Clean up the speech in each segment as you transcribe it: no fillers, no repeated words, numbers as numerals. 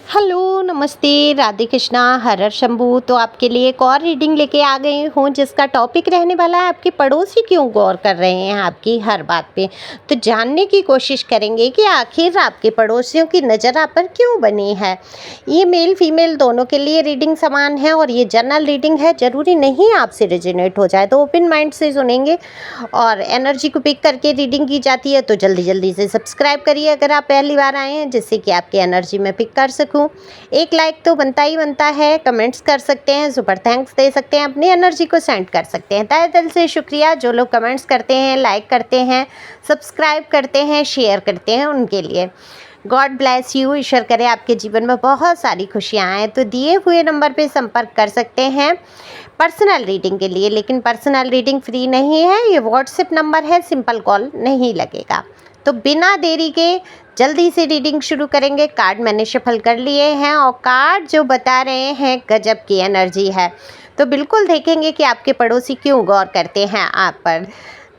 Hello, नमस्ते, राधे कृष्णा, हर हर शंभू। तो आपके लिए एक और रीडिंग लेके आ गई हूँ जिसका टॉपिक रहने वाला है आपके पड़ोसी क्यों गौर कर रहे हैं आपकी हर बात पे। तो जानने की कोशिश करेंगे कि आखिर आपके पड़ोसियों की नज़र आप पर क्यों बनी है। ये मेल फीमेल दोनों के लिए रीडिंग समान है और ये जनरल रीडिंग है, ज़रूरी नहीं आपसे रेजोनेट हो जाए, तो ओपन माइंड से सुनेंगे। और एनर्जी को पिक करके रीडिंग की जाती है, तो जल्दी जल्दी से सब्सक्राइब करिए अगर आप पहली बार आए हैं, जिससे कि आपकी एनर्जी में पिक कर सकूं। एक लाइक तो बनता ही बनता है, कमेंट्स कर सकते हैं, सुपर थैंक्स दे सकते हैं, अपनी एनर्जी को सेंड कर सकते हैं। तहे दिल से शुक्रिया जो लोग कमेंट्स करते हैं, लाइक करते हैं, सब्सक्राइब करते हैं, शेयर करते हैं, उनके लिए गॉड ब्लेस यू। ईश्वर करे आपके जीवन में बहुत सारी खुशियाँ आएँ। तो दिए हुए नंबर पे संपर्क कर सकते हैं पर्सनल रीडिंग के लिए, लेकिन पर्सनल रीडिंग फ्री नहीं है, ये व्हाट्सएप नंबर है, सिंपल कॉल नहीं लगेगा। तो बिना देरी के जल्दी से रीडिंग शुरू करेंगे। कार्ड मैंने शफल कर लिए हैं और कार्ड जो बता रहे हैं गजब की एनर्जी है। तो बिल्कुल देखेंगे कि आपके पड़ोसी क्यों गौर करते हैं आप पर।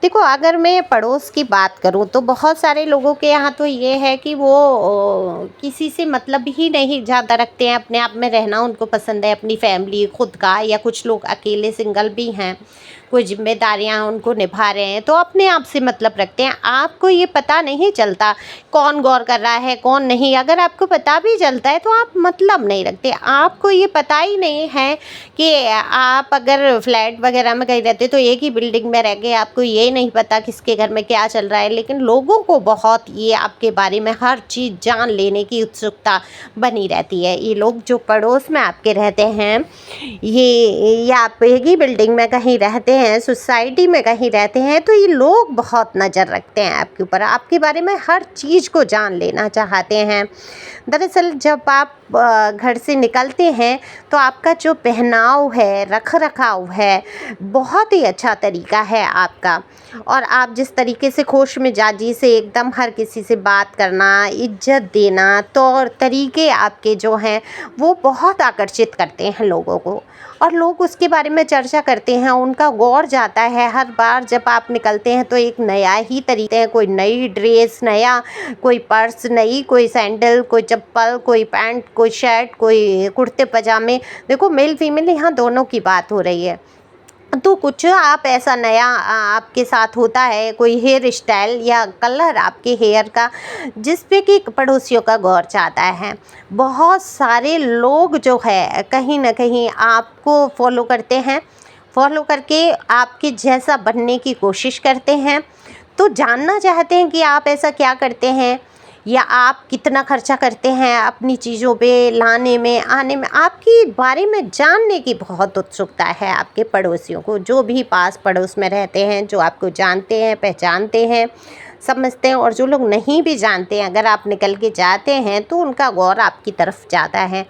देखो, अगर मैं पड़ोस की बात करूं तो बहुत सारे लोगों के यहाँ तो ये है कि वो किसी से मतलब ही नहीं ज़्यादा रखते हैं, अपने आप में रहना उनको पसंद है, अपनी फैमिली खुद का, या कुछ लोग अकेले सिंगल भी हैं, कोई जिम्मेदारियां उनको निभा रहे हैं, तो अपने आप से मतलब रखते हैं। आपको ये पता नहीं चलता कौन गौर कर रहा है कौन नहीं। अगर आपको पता भी चलता है तो आप मतलब नहीं रखते, आपको ये पता ही नहीं है कि आप अगर फ्लैट वगैरह में कहीं रहते तो एक ही बिल्डिंग में रह के आपको ये नहीं पता किसके घर में क्या चल रहा है। लेकिन लोगों को बहुत ये आपके बारे में हर चीज़ जान लेने की उत्सुकता बनी रहती है। ये लोग जो पड़ोस में आपके रहते हैं, ये आप एक ही बिल्डिंग में कहीं रहते हैं, सोसाइटी में कहीं रहते हैं, तो ये लोग बहुत नज़र रखते हैं आपके ऊपर, आपके बारे में हर चीज़ को जान लेना चाहते हैं। दरअसल जब आप घर से निकलते हैं तो आपका जो पहनाव है, रख रखाव है, बहुत ही अच्छा तरीका है आपका। और आप जिस तरीके से खुश मिजाजी से एकदम हर किसी से बात करना, इज्जत देना, तौर तरीके आपके जो हैं वो बहुत आकर्षित करते हैं लोगों को, और लोग उसके बारे में चर्चा करते हैं, उनका गौर जाता है। हर बार जब आप निकलते हैं तो एक नया ही तरीके हैं, कोई नई ड्रेस, नया कोई पर्स, नई कोई सैंडल, कोई चप्पल, कोई पैंट, कोई शर्ट, कोई कुर्ते पजामे। देखो, मेल फीमेल यहाँ दोनों की बात हो रही है। तो कुछ आप ऐसा नया आपके साथ होता है, कोई हेयर स्टाइल या कलर आपके हेयर का, जिस पे कि पड़ोसियों का गौर चाहता है। बहुत सारे लोग जो है कहीं ना कहीं आपको फॉलो करते हैं, फॉलो करके आपके जैसा बनने की कोशिश करते हैं। तो जानना चाहते हैं कि आप ऐसा क्या करते हैं, या आप कितना खर्चा करते हैं अपनी चीज़ों पे, लाने में, आने में। आपके बारे में जानने की बहुत उत्सुकता है आपके पड़ोसियों को, जो भी पास पड़ोस में रहते हैं, जो आपको जानते हैं, पहचानते हैं, समझते हैं। और जो लोग नहीं भी जानते हैं, अगर आप निकल के जाते हैं तो उनका गौर आपकी तरफ ज़्यादा है।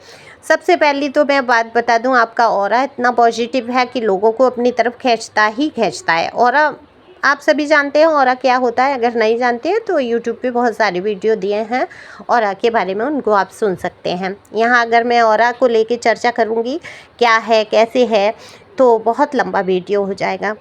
सबसे पहली तो मैं बात बता दूं, आपका ऑरा इतना पॉजिटिव है कि लोगों को अपनी तरफ खींचता ही खींचता है। ऑरा आप सभी जानते हैं ऑरा क्या होता है, अगर नहीं जानते हैं तो यूट्यूब पे बहुत सारे वीडियो दिए हैं ऑरा के बारे में, उनको आप सुन सकते हैं। यहाँ अगर मैं ऑरा को लेके चर्चा करूँगी क्या है कैसे है तो बहुत लंबा वीडियो हो जाएगा।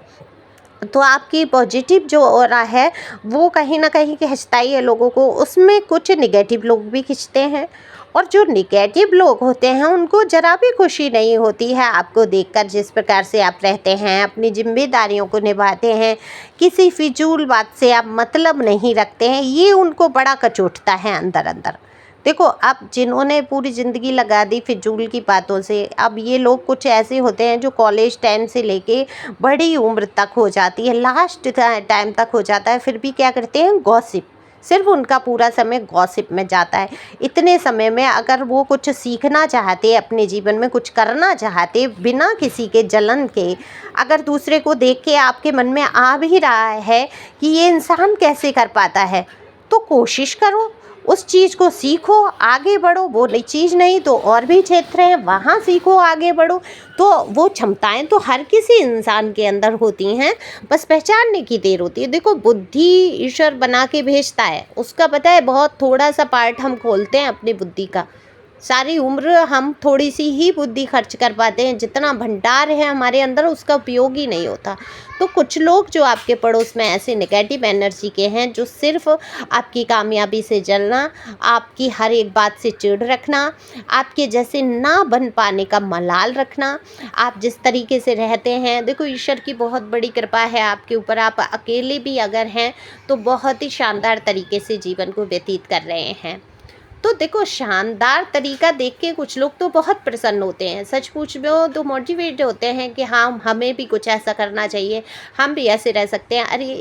तो आपकी पॉजिटिव जो ऑरा है वो कहीं ना कहीं खिंचता ही है लोगों को। उसमें कुछ निगेटिव लोग भी खिंचते हैं, और जो निगेटिव लोग होते हैं उनको ज़रा भी खुशी नहीं होती है आपको देखकर, जिस प्रकार से आप रहते हैं, अपनी जिम्मेदारियों को निभाते हैं, किसी फिजूल बात से आप मतलब नहीं रखते हैं, ये उनको बड़ा कचोटता है अंदर अंदर। देखो, अब जिन्होंने पूरी ज़िंदगी लगा दी फिजूल की बातों से, अब ये लोग कुछ ऐसे होते हैं जो कॉलेज टाइम से लेके बड़ी उम्र तक हो जाती है, लास्ट टाइम तक हो जाता है, फिर भी क्या करते हैं, गॉसिप। सिर्फ उनका पूरा समय गॉसिप में जाता है। इतने समय में अगर वो कुछ सीखना चाहते, अपने जीवन में कुछ करना चाहते, बिना किसी के जलन के, अगर दूसरे को देख के आपके मन में आ भी रहा है कि ये इंसान कैसे कर पाता है, तो कोशिश करो, उस चीज़ को सीखो, आगे बढ़ो। वो चीज़ नहीं तो और भी क्षेत्र हैं, वहाँ सीखो, आगे बढ़ो। तो वो क्षमताएं तो हर किसी इंसान के अंदर होती हैं, बस पहचानने की देर होती है। देखो, बुद्धि ईश्वर बना के भेजता है, उसका पता है बहुत थोड़ा सा पार्ट हम खोलते हैं अपनी बुद्धि का, सारी उम्र हम थोड़ी सी ही बुद्धि खर्च कर पाते हैं, जितना भंडार है हमारे अंदर उसका उपयोग ही नहीं होता। तो कुछ लोग जो आपके पड़ोस में ऐसे नेगेटिव एनर्जी के हैं, जो सिर्फ आपकी कामयाबी से जलना, आपकी हर एक बात से चिढ़ रखना, आपके जैसे ना बन पाने का मलाल रखना, आप जिस तरीके से रहते हैं, देखो ईश्वर की बहुत बड़ी कृपा है आपके ऊपर। आप अकेले भी अगर हैं तो बहुत ही शानदार तरीके से जीवन को व्यतीत कर रहे हैं। तो देखो, शानदार तरीका देख के कुछ लोग तो बहुत प्रसन्न होते हैं, सच पूछो तो मोटिवेट होते हैं कि हाँ, हमें भी कुछ ऐसा करना चाहिए, हम भी ऐसे रह सकते हैं। अरे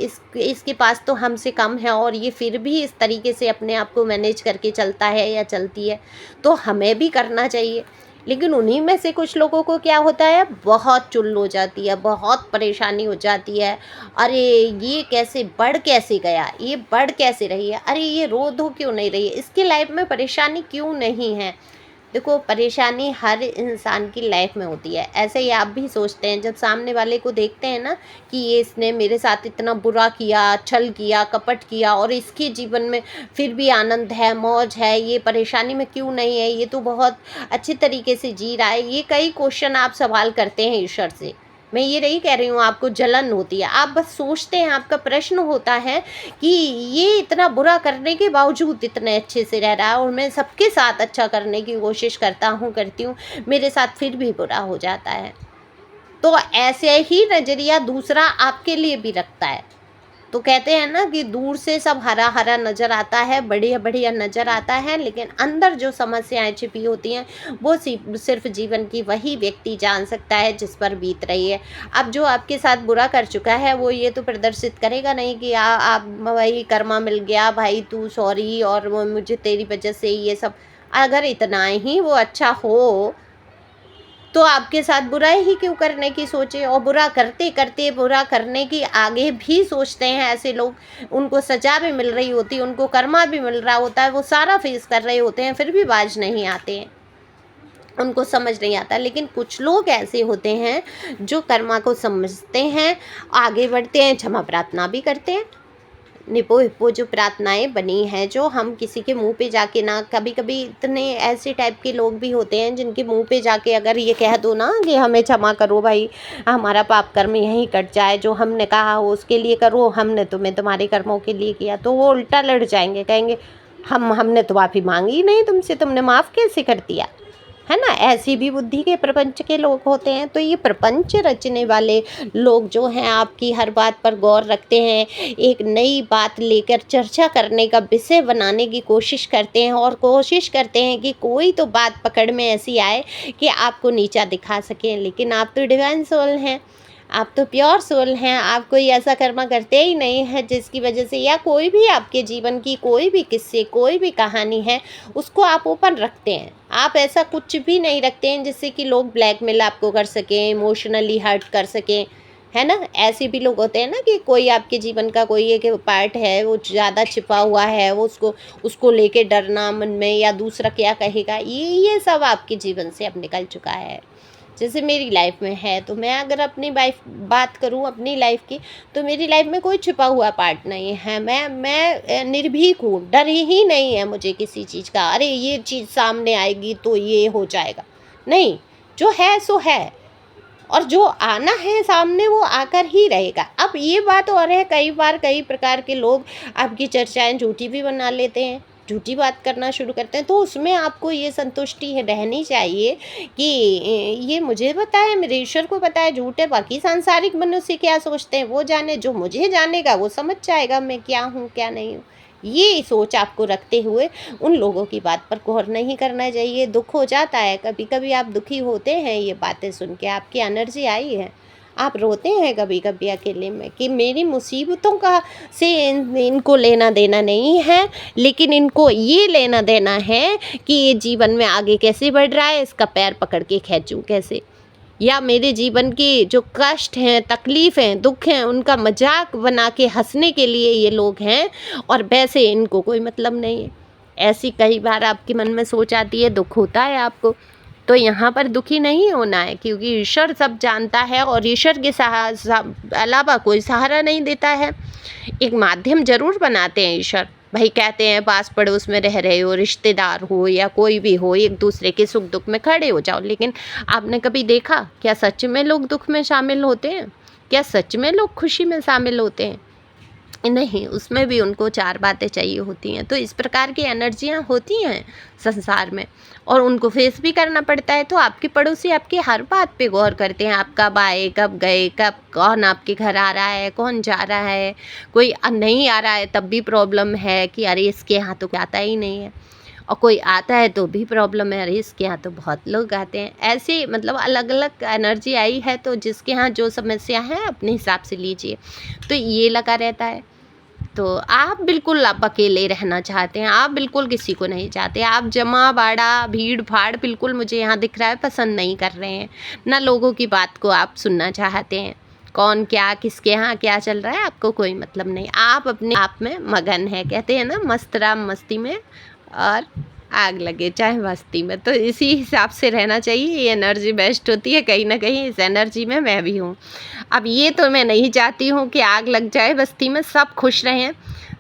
इसके पास तो हमसे कम है और ये फिर भी इस तरीके से अपने आप को मैनेज करके चलता है या चलती है, तो हमें भी करना चाहिए। लेकिन उन्हीं में से कुछ लोगों को क्या होता है, बहुत चुल हो जाती है, बहुत परेशानी हो जाती है। अरे ये कैसे बढ़ कैसे गया, ये बढ़ कैसे रही है, अरे ये रो धो क्यों नहीं रही है, इसकी लाइफ में परेशानी क्यों नहीं है। देखो, परेशानी हर इंसान की लाइफ में होती है। ऐसे ही आप भी सोचते हैं, जब सामने वाले को देखते हैं ना कि ये इसने मेरे साथ इतना बुरा किया, छल किया, कपट किया और इसके जीवन में फिर भी आनंद है, मौज है, ये परेशानी में क्यों नहीं है, ये तो बहुत अच्छे तरीके से जी रहा है। ये कई क्वेश्चन आप सवाल करते हैं ईश्वर से। मैं ये नहीं कह रही हूँ आपको जलन होती है, आप बस सोचते हैं, आपका प्रश्न होता है कि ये इतना बुरा करने के बावजूद इतने अच्छे से रह रहा है और मैं सबके साथ अच्छा करने की कोशिश करती हूँ, मेरे साथ फिर भी बुरा हो जाता है। तो ऐसे ही नज़रिया दूसरा आपके लिए भी रखता है। तो कहते हैं ना कि दूर से सब हरा हरा नज़र आता है, बढ़िया बढ़िया नज़र आता है, लेकिन अंदर जो समस्याएं छिपी होती हैं वो सिर्फ जीवन की वही व्यक्ति जान सकता है जिस पर बीत रही है। अब जो आपके साथ बुरा कर चुका है वो ये तो प्रदर्शित करेगा नहीं कि आप भाई कर्मा मिल गया, भाई तू सॉरी और वो मुझे तेरी वजह से ये सब। अगर इतना ही वो अच्छा हो तो आपके साथ बुराई ही क्यों करने की सोचे। और बुरा करते करते बुरा करने की आगे भी सोचते हैं ऐसे लोग, उनको सजा भी मिल रही होती है, उनको कर्मा भी मिल रहा होता है, वो सारा फेस कर रहे होते हैं, फिर भी बाज नहीं आते हैं, उनको समझ नहीं आता। लेकिन कुछ लोग ऐसे होते हैं जो कर्मा को समझते हैं, आगे बढ़ते हैं, क्षमा प्रार्थना भी करते हैं। निपो हिप्पो जो प्रार्थनाएं बनी हैं, जो हम किसी के मुंह पे जाके ना, कभी कभी इतने ऐसे टाइप के लोग भी होते हैं जिनके मुंह पे जाके अगर ये कह दो ना कि हमें क्षमा करो भाई, हमारा पाप कर्म यहीं कट जाए, जो हमने कहा हो उसके लिए करो, हमने तुम्हारे कर्मों के लिए किया, तो वो उल्टा लड़ जाएंगे, कहेंगे हमने तो माफ़ी मांगी ही नहीं तुमसे, तुमने माफ़ कैसे कर दिया, है ना। ऐसी भी बुद्धि के प्रपंच के लोग होते हैं। तो ये प्रपंच रचने वाले लोग जो हैं, आपकी हर बात पर गौर रखते हैं, एक नई बात लेकर चर्चा करने का विषय बनाने की कोशिश करते हैं और कोशिश करते हैं कि कोई तो बात पकड़ में ऐसी आए कि आपको नीचा दिखा सकें। लेकिन आप तो डिवाइन सोल हैं, आप तो प्योर सोल हैं, आप कोई ऐसा कर्म करते ही नहीं है जिसकी वजह से, या कोई भी आपके जीवन की कोई भी किस्से, कोई भी कहानी है उसको आप ओपन रखते हैं। आप ऐसा कुछ भी नहीं रखते हैं जिससे कि लोग ब्लैकमेल आपको कर सकें, इमोशनली हर्ट कर सकें, है ना। ऐसे भी लोग होते हैं ना कि कोई आपके जीवन का कोई एक पार्ट है वो ज़्यादा छिपा हुआ है, वो उसको लेके डरना मन में, या दूसरा क्या कहेगा, ये सब आपके जीवन से अब निकल चुका है। जैसे मेरी लाइफ में है, तो मैं अगर अपनी बात करूं अपनी लाइफ की, तो मेरी लाइफ में कोई छुपा हुआ पार्ट नहीं है। मैं निर्भीक हूँ, डर ही नहीं है मुझे किसी चीज़ का, अरे ये चीज़ सामने आएगी तो ये हो जाएगा, नहीं, जो है सो है और जो आना है सामने वो आकर ही रहेगा। अब ये बात और है, कई बार कई प्रकार के लोग आपकी चर्चाएं झूठी भी बना लेते हैं, झूठी बात करना शुरू करते हैं, तो उसमें आपको ये संतुष्टि है रहनी चाहिए कि ये मुझे पता है, मेरे ईश्वर को पता है झूठ है, बाकी सांसारिक मनुष्य क्या सोचते हैं वो जाने, जो मुझे जानेगा वो समझ जाएगा मैं क्या हूँ क्या नहीं हूँ। ये सोच आपको रखते हुए उन लोगों की बात पर गौर नहीं करना चाहिए। दुख हो जाता है, कभी कभी आप दुखी होते हैं, ये बातें सुन के आपकी एनर्जी आई है, आप रोते हैं कभी कभी अकेले में कि मेरी मुसीबतों का से इनको लेना देना नहीं है, लेकिन इनको ये लेना देना है कि ये जीवन में आगे कैसे बढ़ रहा है, इसका पैर पकड़ के खींचूं कैसे, या मेरे जीवन के जो कष्ट हैं, तकलीफ़ हैं, दुख हैं, उनका मजाक बना के हंसने के लिए ये लोग हैं और वैसे इनको कोई मतलब नहीं है। ऐसी कई बार आपके मन में सोच आती है, दुख होता है आपको, तो यहाँ पर दुखी नहीं होना है, क्योंकि ईश्वर सब जानता है और ईश्वर के अलावा कोई सहारा नहीं देता है। एक माध्यम जरूर बनाते हैं ईश्वर, भाई कहते हैं पास पड़ोस में रह रहे हो, रिश्तेदार हो या कोई भी हो, एक दूसरे के सुख दुख में खड़े हो जाओ, लेकिन आपने कभी देखा क्या सच में लोग दुख में शामिल होते हैं? क्या सच में लोग खुशी में शामिल होते हैं? नहीं, उसमें भी उनको 4 बातें चाहिए होती हैं। तो इस प्रकार की एनर्जियाँ होती हैं संसार में और उनको फेस भी करना पड़ता है। तो आपके पड़ोसी आपकी हर बात पे गौर करते हैं, आप कब आए, कब गए, कब कौन आपके घर आ रहा है, कौन जा रहा है, कोई नहीं आ रहा है तब भी प्रॉब्लम है कि अरे इसके यहाँ तो कोई आता ही नहीं है, और कोई आता है तो भी प्रॉब्लम है, अरे इसके यहाँ तो बहुत लोग आते हैं। ऐसे मतलब अलग-अलग एनर्जी आई है, तो जिसके यहाँ जो समस्या है अपने हिसाब से लीजिए। तो ये लगा रहता है। तो आप अकेले रहना चाहते हैं, आप बिल्कुल किसी को नहीं चाहते, आप जमा बाड़ा भीड़ भाड़ बिल्कुल मुझे यहाँ दिख रहा है पसंद नहीं कर रहे हैं, ना लोगों की बात को आप सुनना चाहते हैं, कौन क्या किसके यहाँ क्या चल रहा है आपको कोई मतलब नहीं, आप अपने आप में मगन है। कहते हैं ना मस्त राम मस्ती में और आग लगे चाहे बस्ती में। तो इसी हिसाब से रहना चाहिए, ये एनर्जी बेस्ट होती है। कहीं ना कहीं इस एनर्जी में मैं भी हूँ। अब ये तो मैं नहीं चाहती हूँ कि आग लग जाए बस्ती में, सब खुश रहें,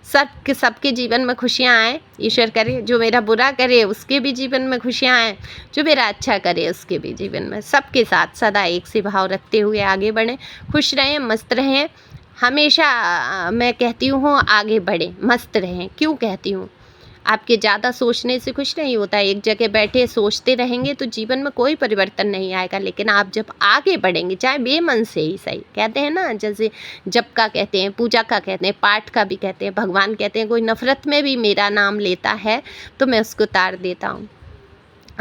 सबके जीवन में खुशियाँ आएँ, ईश्वर करे। जो मेरा बुरा करे उसके भी जीवन में खुशियाँ आएँ, जो मेरा अच्छा करे उसके भी जीवन में। सबके साथ सदा एक से भाव रखते हुए आगे बढ़ें, खुश रहें, मस्त रहें। हमेशा मैं कहती हूँ आगे बढ़ें, मस्त रहें। क्यों कहती हूँ? आपके ज़्यादा सोचने से कुछ नहीं होता है। एक जगह बैठे सोचते रहेंगे तो जीवन में कोई परिवर्तन नहीं आएगा, लेकिन आप जब आगे बढ़ेंगे, चाहे बेमन से ही सही, कहते हैं ना जैसे जप का कहते हैं, पूजा का कहते हैं, पाठ का भी कहते हैं, भगवान कहते हैं कोई नफ़रत में भी मेरा नाम लेता है तो मैं उसको तार देता हूँ।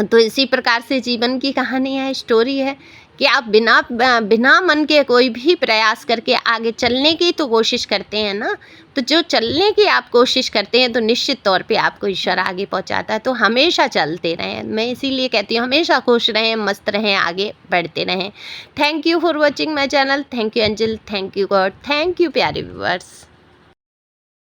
तो इसी प्रकार से जीवन की कहानी है, स्टोरी है कि आप बिना मन के कोई भी प्रयास करके आगे चलने की तो कोशिश करते हैं ना, तो जो चलने की आप कोशिश करते हैं तो निश्चित तौर पे आपको ईश्वर आगे पहुंचाता है। तो हमेशा चलते रहें, मैं इसीलिए कहती हूँ हमेशा खुश रहें, मस्त रहें, आगे बढ़ते रहें। Thank you for watching my channel. Thank you angel, thank you God, thank you प्यारे व्यूअर्स।